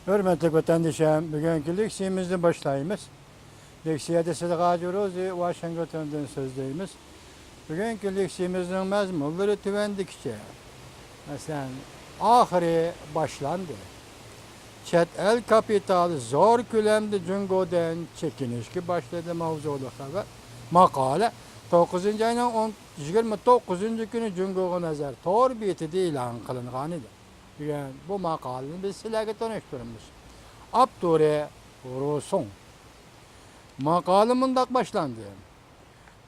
Hürmetli vatandaşlarım, bugünkü leksiyemizi başlayımız. Leksiyede Sıdıka Curuzi, Washington'dan sözleyimiz. Bugünkü leksiyemizin mezmunları tüvendikçe. Mesela ahiri başlandı. Çet el kapitali zor külemde cüngodan çekinişki başladı mavzulu haber. Makale 9. ayının 29. günü cüngoğu nazar tor bitidi ilan kılınğan idi. Yani bu makaleni biz sizlerle tanıştırmışız. Abdure Roson. Makale mındak başlandı.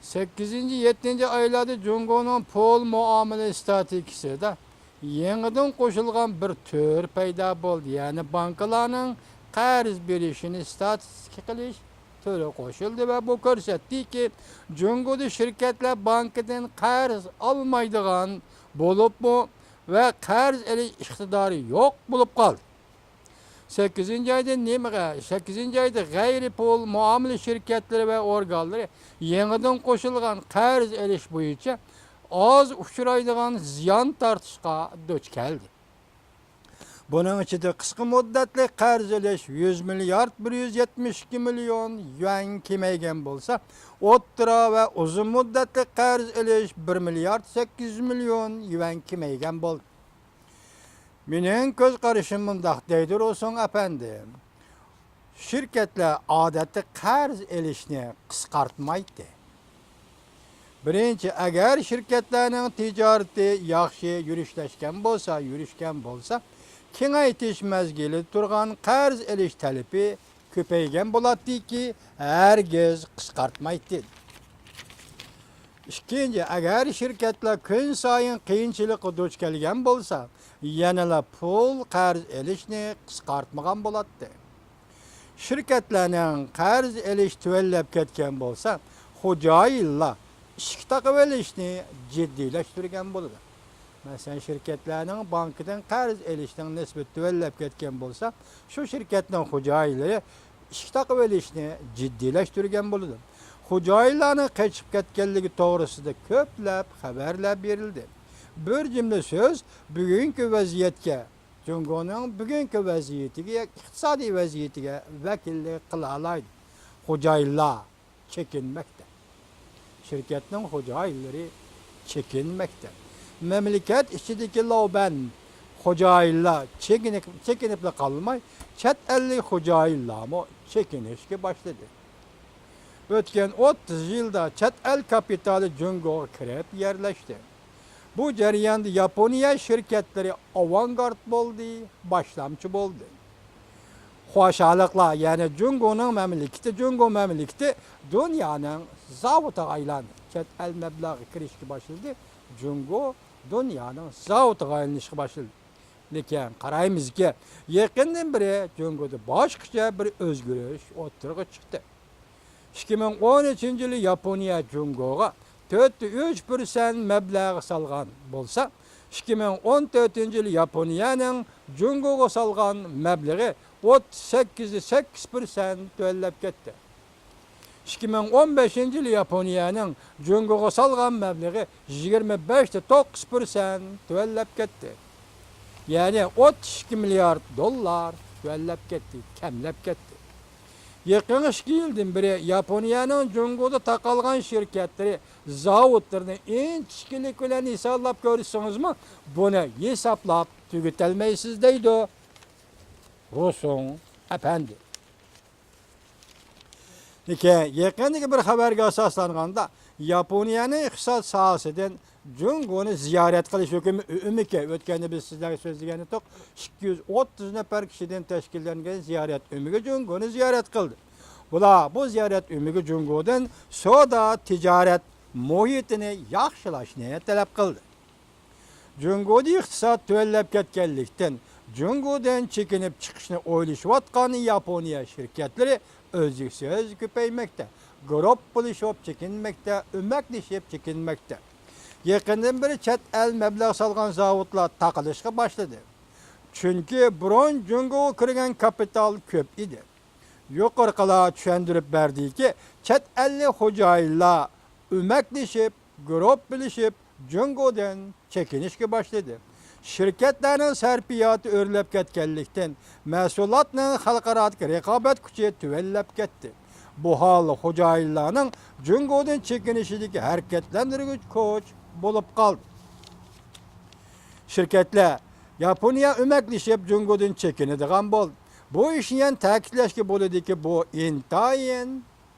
8. 7. aylarda Cungo'nun pol muamele statikisi de yeniden koşulgan bir tür payda oldu. Yani bankalarının qarz berişini statistik qilish türü koşuldu ve bu görsetti ki Cungo'da şirketler bankadan qarz almaydigan bolup mu ve qarz elish iqtidarı yok bulup kaldı. 8. ayda nemaga? 8. ayda gayri pul muamele şirketleri ve organları yeniden koşulgan qarz elish boyunca az uçuraydigan ziyan tartışqa duch keldi. Bunun içinde kısa müddetli qarz elish 100 milyard 172 milyon yuan kemeygen bolsa, o'ttira ve uzun müddetli qarz elish 1 milyard 800 milyon yuan kemeygen boldu. Menin göz qarışım mındaq deydir olsun efendim. Şirketler adeti qarz elishni qisqartmaydi. Birinci, eğer şirketlerinin ticareti yaxshi yürüşken bolsa, kengaytish mezgili turgan qarz elish talebi köpeygen boladi ki, herkes qisqartmaydi. İkinci, eğer şirketler gün sayın qiyinchilik duch kelgan bolsa, yanala pul qarz elishni qisqartmagan boladi. Şirketlerning qarz elish tuvallab ketgan bolsa, xo'jayinlar ish taqib elishni jiddiyleştirgen bo'ladi. Mesela şirketlerinin bankadan qarz elishning nisbati tuvallab ketgan bolsa, şu şirketning xo'jayinlari ish taqib elishni jiddiyleştirgen bo'ladi. Xo'jayinlarning qochib ketganligi to'g'risida ko'plab xabarlar berildi. Bir cümle söz bugünkü vaziyetga, Cungo'nun bugünkü vaziyetiga, iqtisodiy vaziyetiga vakillik qila oladi. Xo'jayinlar chekinmoqda. Şirketning xo'jayinlari chekinmoqda. Memleket ichidagi lovban xo'jayinlar chekinib qolmay, chet ellik xo'jayinlarmi chekinishga boshladi. Ötken 30 yılda chet el kapitali Cungo'ga kirib yerleşti. Bu jarayonda Yaponiya şirketleri avangard oldu, başlamçı oldu. Xo'shaliklar, yani Cungo memleketi dünyanın zavutiga aylandı. Chet el mablag'i kirishga başladı. Cungo dünyanın zavutiga aylanishga başladı. Lekin qaraymizki, yaqindan beri Cungo'da boshqacha bir o'zgarish o'tirg'i chiqdi. 2013 yılı Yaponiya Cungo'ga 4,3% meblağı salgan bolsa, 2014 yılı Yaponiyanın Cungo'ga salgan meblağı 38,8% tövellep ketdi. 2015 yılı Yaponiyanın Cungo'ga salgan meblağı 25,9% tövellep ketdi. Yani 32 milyar dolar tövellep ketdi, kemlep ketdi. Yakın 2 yıldan beri Yaponiyanın Cungo'da takalgan şirketleri, zavutlarını inçkilik bilen hesaplap görürsünüz mü? Bunu hesaplap tüketelmeysiz deydi. Rusun efendi. Yakındaki bir haberge asaslanganda Yaponiyanın iqtisad sahasından Cungo'nu ziyaret kılış hükümü ümike. Ötkende biz sizlere sözleyeni tok 230 nefer kişiden teşkillengen ziyaret ümike Cungo'nu ziyaret kıldı. Bu ziyaret ümike Cungo'dan soda ticaret muhitini yaxşılaşnaya talep kıldı. Cungo'da iqtisad tövellep ketkenlikten Cungo'dan çekinip çıkışını oylaşıvatkanı Yaponiya şirketleri özlüksüz köpeymekte. Grup buluşup çekinmekte, ümekleşip çekinmekte. Yakından beri chet el meblağ salgan zavutlar takılışga başladı. Çünkü burun Cungo'ga kirgen kapital köp idi. Yukarıkala düşendirip verdi ki chet elli xo'jayinlar ümekleşip, grup bilişip Cungo'dan çekinişga başladı. Şirketlerin serpiyatı örlep ketkenlikten, mesulatının halkaradaki rekabet küçüğü tüvellep gitti. Bu hal hocaylarının Cungo'dan çekinişindeki hareketlendirici koç bulup kaldı. Şirketler Yaponiya ömeklişip Cungo'dan çekinediğen bol. Bu işin ta'kidleşki boludu ki bu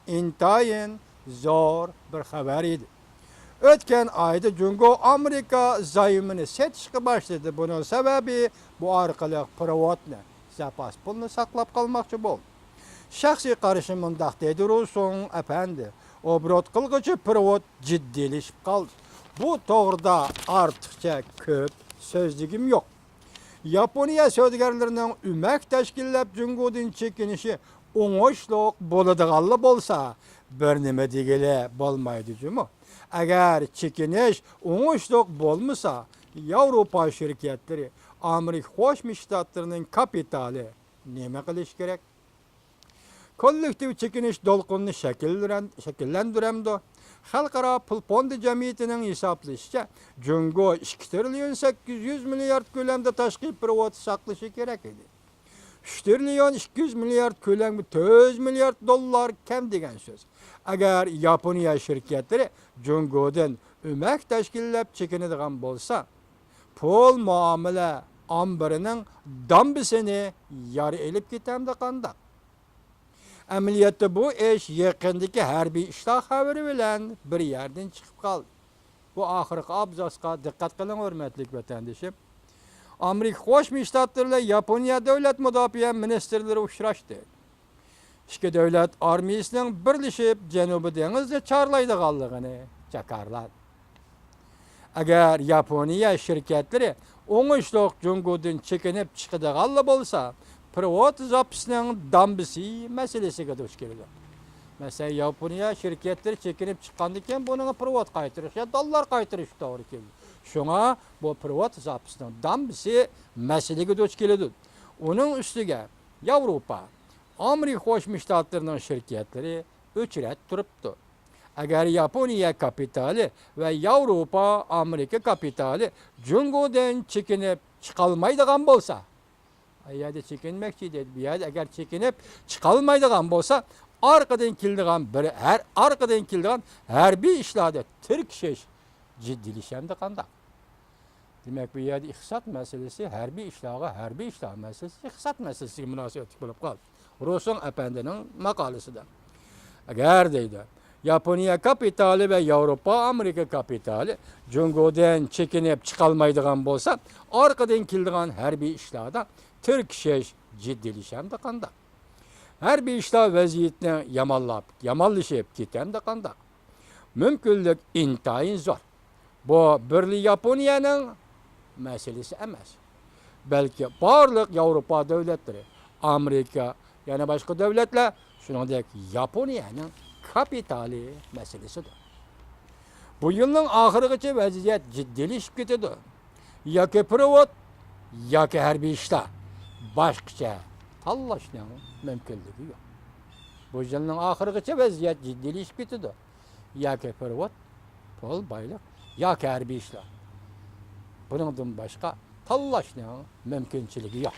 intayin zor bir haber idi. Ötken ayda Cungo Amerika zayımını setişki başladı. Bunun sebebi bu arkalık privatne zapas pulunu saklap kalmakçı bol. Şahsi karışımında dedi olsun efendi. Obrot kılgıcı privat ciddileşip kaldı. Bu doğruda artıkça köp sözlüğüm yok. Yaponiya sözgərlərinin ümək təşkillab Cungo'dan çekinişi oңoşluq boluduğanlı bolsa, bir nime degele bolmaydı cümü. Eğer çekiniş oңoşluq bolmasa, Avrupa şirketleri, Amerika Qo'shma Shtatlarının kapitali neme qilish kerak? Kollektiv çekiniş dolqunni şekillendiremdi. Xalqaro pul fondi jamiyatining hisoblashicha, Jungo 2 trilyon 800 milliard ko'lamda tashqi privat saqlashi kerak edi. 3 trilyon 200 milliard ko'lamda 4 milliard dollar kam degan so'z. Agar Yaponiya shirkatlari Jungodan o'mak tashkillab chekinadigan bo'lsa, pul muomala ombirining dambisini yar elib ketamdi qandaq. Ameliyatda bu iş yakındaki harbiy ishlar xabari bilan bir yerden chiqib qoldi. Bu oxirgi abzasga diqqat qiling hurmatli vatandoshim. Amerika Qo'shma Shtatlarla Yaponiya davlat mudofaa ministrlari uchrashdi. Ikki davlat armiyasining birlashib Janubiy dengizda chorlaydiganligini jakarladi. Agar Yaponiya shirkatlari o'ngishliq Jungodan chekinib chiqadigan bo'lsa, privat zapisning dambisi meselesiga duch keldi. Mesela Yaponiya şirketleri çekinip çıkandıkken bunun privat qaytırış ya dollar qaytırış doğru keldi. Şuna bu privat zapisning dambisi meselesiga duch keldi. Onun üstüge Avrupa, Amerika Qo'shma Shtatlarının şirketleri o'chrat turibdi. Agar Yaponiya kapitali ve Avrupa, Amerika kapitali Jungodan chekinib chiqolmaydigan bo'lsa, ayada çekinmekçi dedi. Bir yerde eğer çekinip çıkalmaydıgan bolsa arkadan kildigan her bir işlerde Türk şeş ciddilişemdi kanda. Demek bir yerde ihsat meselesi her bir işler meselesi ihsat meselesi münasebeti bulup kaldı. Rosun Efendi'nin makalesi de. Eğer deydi Yaponiya kapitali ve Avrupa, Amerika kapitali Jungodan çekinip çıkalmaydıgan bolsa arkadan kildigan her bir işlerde Türk şeş ciddilişemdi kanda. Her bir işler vaziyetini yamallışıp gitemdi kanda. Mümkünlük intayin zor. Bu birli Yaponiya'nın meselesi emas. Belki barlık Avrupa devletleri, Amerika yani başka devletler şunundaki Yaponiya'nın kapitali meselesidir. Bu yılın ahırgıcı vaziyet ciddilişip gitedi. Ya ki privat ya ki her bir işler. Başkaça tallaşmanın mümkünlüğü yok. Bu yılın ahırgıcı vaziyet ciddilişip gitedi. Ya ki privat, pul baylık, ya ki her bir işler. Bunun başka tallaşmanın mümkünçülüğü yok.